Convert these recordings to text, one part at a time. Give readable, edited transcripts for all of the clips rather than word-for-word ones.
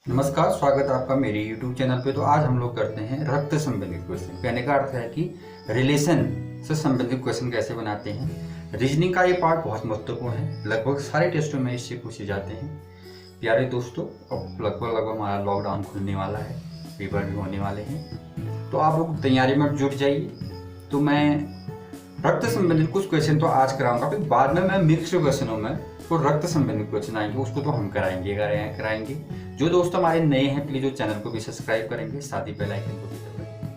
नमस्कार, स्वागत है आपका मेरे YouTube चैनल पे। तो आज हम लोग करते हैं रक्त संबंधित क्वेश्चन। कहने का अर्थ है कि रिलेशन से संबंधित क्वेश्चन कैसे बनाते हैं। रीजनिंग का ये पार्ट बहुत महत्वपूर्ण है, लगभग सारे टेस्टों में इससे पूछे जाते हैं। प्यारे दोस्तों, अब लगभग हमारा लॉकडाउन खुलने वाला है, पेपर भी होने वाले हैं, तो आप लोग तैयारी में जुट जाइए। तो मैं रक्त संबंधित कुछ क्वेश्चन तो आज कराऊंगा, फिर बाद में मैं मिक्स्ड क्वेश्चनों में तो रक्त संबंधित क्वेश्चन आएंगे, उसको तो हम कराएंगे। जो दोस्त हमारे नए हैं प्लीज वो चैनल को भी सब्सक्राइब करेंगे, साथ ही बेल आइकन को भी दबाएंगे।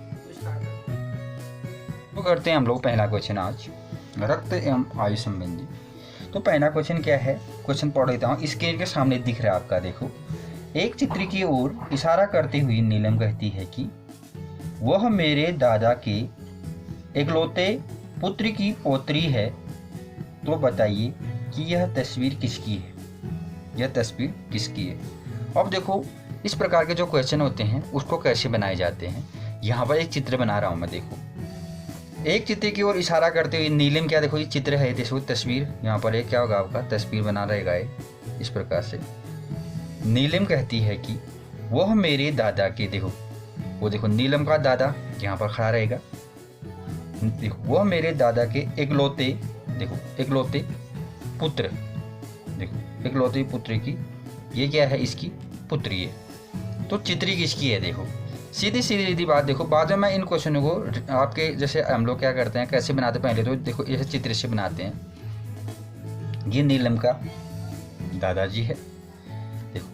तो करते हैं हम लोग पहला क्वेश्चन आज, रक्त एवं आयु संबंधी। तो पहला क्वेश्चन क्या है, क्वेश्चन पढ़ लेता हूँ। स्क्रीन के सामने दिख रहा है आपका, देखो। एक चित्र की ओर इशारा करते हुए नीलम कहती है कि वह मेरे दादा के इकलौते पुत्र की पोत्री है, तो बताइए कि यह तस्वीर किसकी है। अब देखो, इस प्रकार के जो क्वेश्चन होते हैं उसको कैसे बनाए जाते हैं। यहाँ पर एक चित्र बना रहा हूँ मैं, देखो। एक चित्र की ओर इशारा करते हुए नीलम, क्या देखो ये चित्र है, देखो तस्वीर। यहाँ पर एक क्या होगा आपका, तस्वीर बना रहेगा इस प्रकार से। नीलम कहती है कि वह मेरे दादा के, देखो वो देखो नीलम का दादा यहाँ पर खड़ा रहेगा। देखो वह मेरे दादा के इकलौते, देखो इकलौते पुत्र, देखो इकलौते पुत्र की, ये क्या है, इसकी पुत्री है। तो चित्री किसकी है, देखो सीधी बात। देखो बाद में मैं इन क्वेश्चनों को आपके जैसे हम लोग क्या करते हैं, कैसे बनाते हैं, पहले तो देखो यह चित्र से बनाते हैं। ये नीलम का दादाजी है, देखो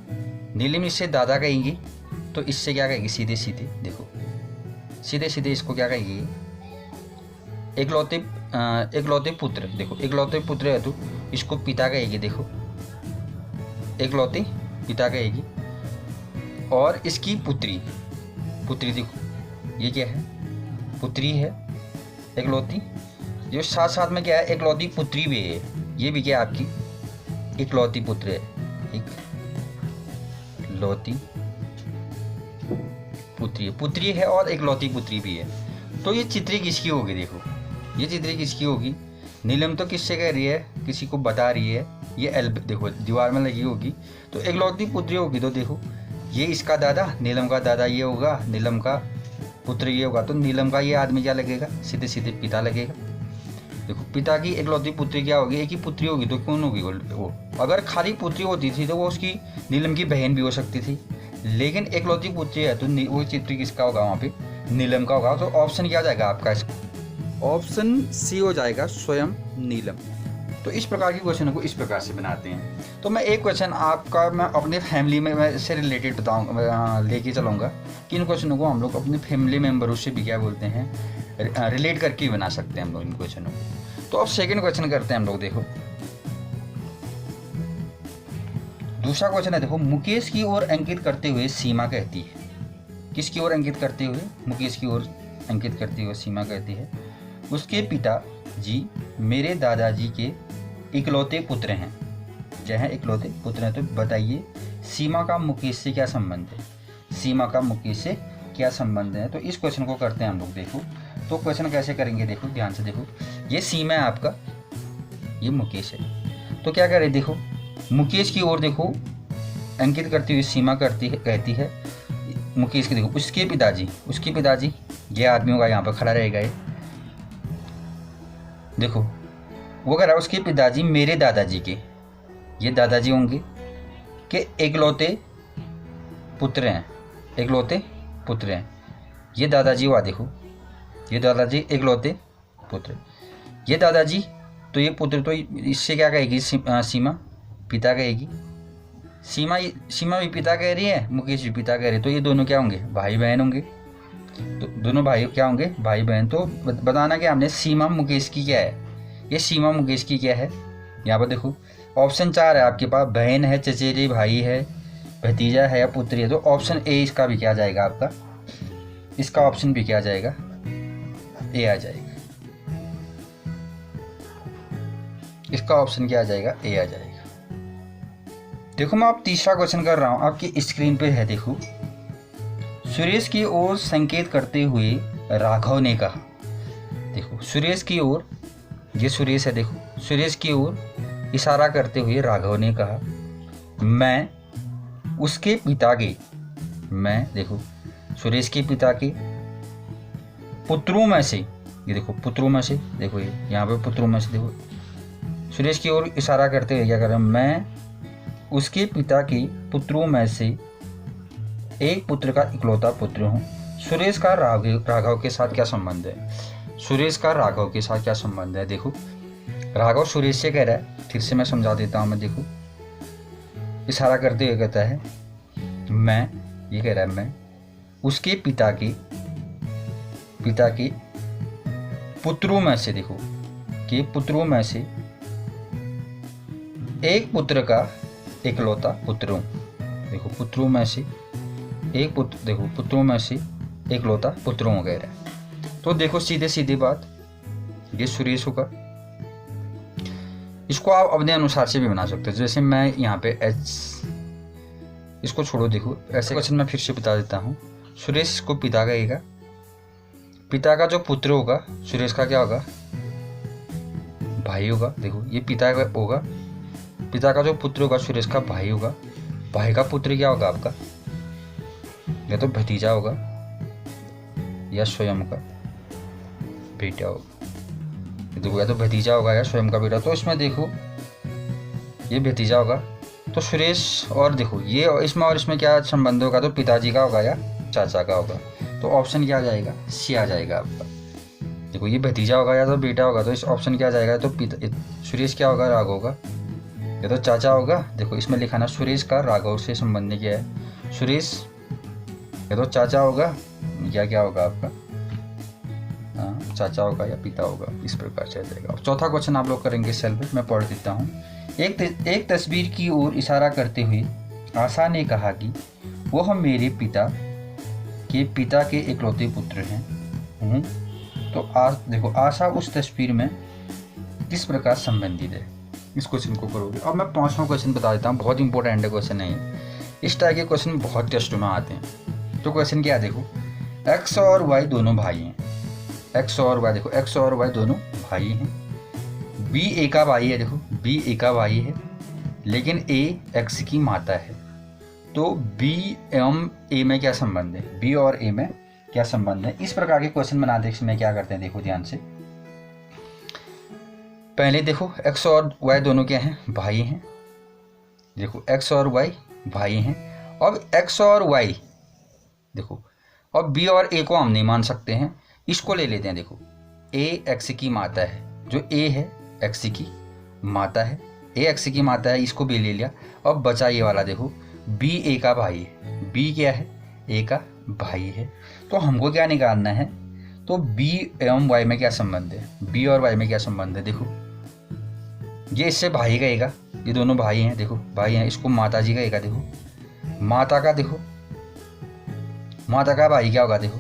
नीलम इससे दादा कहेंगी, तो इससे क्या कहेगी, सीधे देखो सीधे इसको क्या कहेगी, इकलौते पुत्र। देखो इकलौते पुत्र है तो इसको पिता कहेगी, देखो इकलौते पिता कहेगी। और इसकी पुत्री देखो ये क्या है, पुत्री है इकलौती। जो साथ में क्या है, इकलौती पुत्री भी है, ये भी क्या है आपकी इकलौती पुत्र है, इकलौती पुत्री है और इकलौती पुत्री भी है। तो ये चित्री किसकी होगी, देखो ये चित्री किसकी होगी। नीलम तो किससे कह रही है, किसी को बता रही है, ये एल देखो दीवार में लगी होगी, तो इकलौती पुत्री होगी। तो देखो ये इसका दादा, नीलम का दादा ये होगा, नीलम का पुत्र ये होगा, तो नीलम का ये आदमी क्या लगेगा, सीधे पिता लगेगा। देखो पिता की इकलौती पुत्री क्या होगी, एक ही पुत्री होगी, तो कौन होगी वो। अगर खाली पुत्री होती थी तो वो उसकी नीलम की बहन भी हो सकती थी, लेकिन इकलौती पुत्री है तो वो चित्र किसका होगा, वहाँ पे नीलम का होगा। तो ऑप्शन क्या जाएगा आपका, ऑप्शन सी हो जाएगा, स्वयं नीलम। तो इस प्रकार के क्वेश्चन को इस प्रकार से बनाते हैं। तो मैं एक क्वेश्चन आपका मैं अपने फैमिली में से रिलेटेड बताऊँगा, लेके चलूँगा कि इन क्वेश्चनों को हम लोग अपने फैमिली मेम्बरों से भी क्या बोलते हैं, रिलेट करके ही बना सकते हैं हम लोग इन क्वेश्चनों को। तो अब सेकेंड क्वेश्चन करते हैं हम लोग, देखो दूसरा क्वेश्चन है, देखो मुकेश की ओर अंकित करते हुए सीमा कहती है, किसकी ओर अंकित करते हुए, मुकेश की ओर अंकित करते हुए सीमा कहती है, उसके पिता जी मेरे दादाजी के इकलौते पुत्र हैं। जो है इकलौते पुत्र हैं, तो बताइए सीमा का मुकेश से क्या संबंध है। तो इस क्वेश्चन को करते हैं हम लोग, देखो तो क्वेश्चन कैसे करेंगे, देखो ध्यान से देखो। ये सीमा है आपका, ये मुकेश है, तो क्या करें, देखो मुकेश की ओर देखो अंकित करती हुई सीमा कहती है मुकेश के, देखो उसके पिताजी ये आदमी होगा, यहाँ पर खड़ा रहेगा ये, देखो वो कह रहा है उसके पिताजी मेरे दादाजी के, ये दादाजी होंगे के इकलौते पुत्र हैं, ये दादाजी हुआ, देखो ये दादाजी इकलौते पुत्र, ये दादाजी, तो ये पुत्र, तो इससे क्या कहेगी, सीमा पिता कहेगी। सीमा भी पिता कह रही है, मुकेश भी पिता कह रहे, तो ये दोनों क्या होंगे, भाई बहन होंगे। तो दोनों भाई क्या होंगे, भाई बहन। तो बताना क्या हमने, सीमा मुकेश की क्या है, ये सीमा मुकेश की क्या है। यहाँ पर देखो ऑप्शन 4 है आपके पास, बहन है, चचेरे भाई है, भतीजा है या पुत्री है। तो ऑप्शन ए इसका भी क्या जाएगा आपका, इसका ऑप्शन भी क्या जाएगा, ए आ जाएगा, इसका ऑप्शन क्या आ जाएगा, ए आ जाएगा। देखो मैं अब तीसरा क्वेश्चन कर रहा हूँ, आपकी स्क्रीन पे है, देखो सुरेश की ओर संकेत करते हुए राघव ने कहा, देखो सुरेश की ओर, ये सुरेश है, देखो सुरेश की ओर इशारा करते हुए राघव ने कहा, मैं उसके पिता के, मैं देखो सुरेश के पिता के पुत्रों में से, ये देखो पुत्रों में से, देखो ये यहाँ पे पुत्रों में से, देखो सुरेश की ओर इशारा करते हुए क्या कर रहे हैं, मैं उसके पिता के पुत्रों में से एक पुत्र का इकलौता पुत्र हूँ। सुरेश का राघव के साथ क्या संबंध है? सुरेश का राघव के साथ क्या संबंध है? देखो राघव सुरेश से कह रहा है, फिर से मैं समझा देता हूँ। मैं देखो इशारा करते हुए कहता है मैं, ये कह रहा है मैं उसके पिता के पुत्रों में से, देखो के पुत्रों में से एक पुत्र का इकलौता पुत्र हूँ। देखो पुत्रों में से एक पुत्र, देखो पुत्रों में से इकलौता पुत्र हूँ कह रहा है। तो देखो सीधे सीधी बात, ये सुरेश होगा। इसको आप अपने अनुसार से भी बना सकते हो। जैसे मैं यहाँ पे एच, इसको छोड़ो, देखो ऐसे क्वेश्चन मैं फिर से बता देता हूँ। सुरेश को पिता कहेगा, पिता का जो पुत्र होगा सुरेश का क्या होगा, भाई होगा। देखो ये पिता का होगा, पिता का जो पुत्र होगा सुरेश का भाई होगा। भाई का पुत्र क्या होगा आपका, या तो भतीजा होगा या स्वयं का बेटा होगा। देखो या तो भतीजा होगा या स्वयं का बेटा। तो इसमें देखो ये भतीजा होगा, तो सुरेश और देखो ये इसमें और इसमें क्या संबंध होगा, तो पिताजी का होगा या चाचा का होगा। तो ऑप्शन क्या आ जाएगा, सी आ जाएगा आपका। देखो ये भतीजा होगा या तो बेटा होगा, तो इस ऑप्शन क्या आ जाएगा, तो सुरेश क्या होगा, राघव होगा, या तो चाचा होगा। देखो इसमें लिखा ना सुरेश का राघव से संबंध क्या है, सुरेश या तो चाचा होगा या क्या होगा आपका, हाँ चाचा होगा या पिता होगा। इस प्रकार से आ जाएगा। चौथा क्वेश्चन आप लोग करेंगे सेल्फ, मैं पढ़ देता हूँ। एक तस्वीर की ओर इशारा करते हुए आशा ने कहा कि वह मेरे पिता के इकलौते पुत्र हैं। तो देखो आशा उस तस्वीर में किस प्रकार संबंधित है, इस क्वेश्चन को करोगे। अब मैं 5वां क्वेश्चन बता देता हूँ, बहुत इंपॉर्टेंट क्वेश्चन है। इस टाइप के क्वेश्चन बहुत टेस्ट में आते हैं। तो क्वेश्चन क्या है, देखो एक्स और वाई दोनों भाई हैं। एक्स और वाई, देखो एक्स और वाई दोनों भाई हैं। बी ए का भाई है, देखो बी ए का भाई है, लेकिन ए एक्स की माता है। तो बी एवं ए में क्या संबंध है, बी और ए में क्या संबंध है। इस प्रकार के क्वेश्चन बनाते समय क्या करते हैं, देखो ध्यान से। पहले देखो एक्स और वाई दोनों क्या हैं, भाई हैं। देखो एक्स और वाई भाई हैं। अब एक्स और वाई देखो, अब बी और ए को हम नहीं मान सकते हैं, इसको ले लेते हैं। देखो ए एक्स की माता है, जो ए है एक्स की माता है, ए एक्स की माता है, इसको भी ले लिया। अब बचा ये वाला, देखो बी ए का भाई है, बी क्या है, ए का भाई है। तो हमको क्या निकालना है, तो बी एवं वाई में क्या संबंध है, बी और वाई में क्या संबंध है। देखो ये इससे भाई कहेगा, ये दोनों भाई हैं, देखो भाई हैं, इसको माता जी कहेगा। देखो माता का, देखो माता का भाई क्या होगा, देखो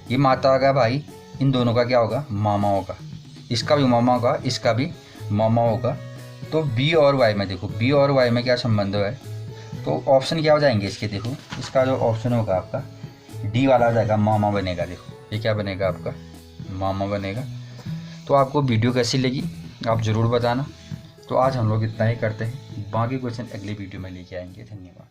ये माता का भाई, इन दोनों का क्या होगा, मामा होगा। इसका भी मामा होगा, इसका भी मामा होगा। तो बी और वाई में, देखो बी और वाई में क्या संबंध है, तो ऑप्शन क्या हो जाएंगे इसके, देखो इसका जो ऑप्शन होगा आपका डी वाला हो जाएगा, मामा बनेगा। देखो ये क्या बनेगा आपका, मामा बनेगा। तो आपको वीडियो कैसी लगी आप ज़रूर बताना। तो आज हम लोग इतना ही करते हैं, बाकी क्वेश्चन अगले वीडियो में लेके आएंगे। धन्यवाद।